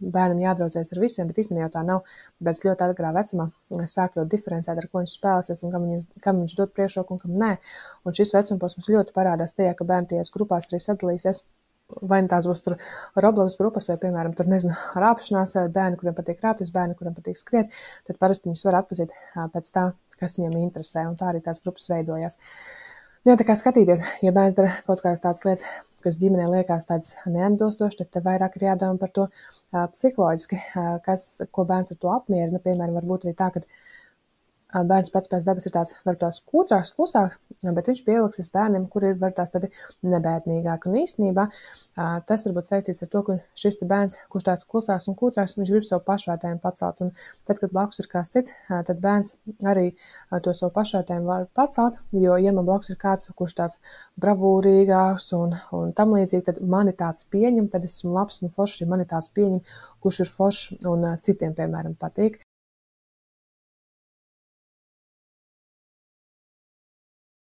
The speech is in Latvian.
bērnam jādraudzējas ar visiem, bet īstenībā jau tā nav. Bērns ļoti agrā vecumā sāk jau diferencēt, ar ko viņš spēlēsies un kam viņš dod priekšroku un kam nē. Un šis vecumposms ļoti parādās tajā, ka bērni tajās grupās arī sadalīsies. Vai tās būs tur Roblox grupas vai, piemēram, tur, nezinu, rāpšanās, bērni, kuriem patīk rāpties, bērni, kuriem patīk skriet, tad parasti viņus var atpazīt pēc tā, kas viņiem interesē, un tā arī tās grupas veidojās. Jā, tā kā skatīties, ja bērns dara kaut kādas tādas lietas, kas ģimenē liekas tādas neatbilstoši, tad vairāk ir jādomā par to psiholoģiski, ko bērns ar to apmierina. Piemēram, varbūt arī tā, ka bērns pats pēc dabas ir tāds, varbūt tās kūtrāks, klusāks, bet viņš pieliksies bērniem, kur ir var tās tādi nebēdnīgāki. Un īstenībā tas varbūt saistīts ar to, ka šis bērns, kurš tāds klusāks un kūtrāks, viņš grib savu pašvērtējumu pacelt. Un tad, kad blakus ir kāds cits, tad bērns arī to savu pašvērtējumu var pacelt, jo, ja man blakus ir kāds, kurš tāds bravūrīgāks un tam līdzīgi, tad mani tāds pieņem, tad esmu labs un foršs, ja mani tāds pieņem, kurš ir foršs un citiem, piemēram, patīk.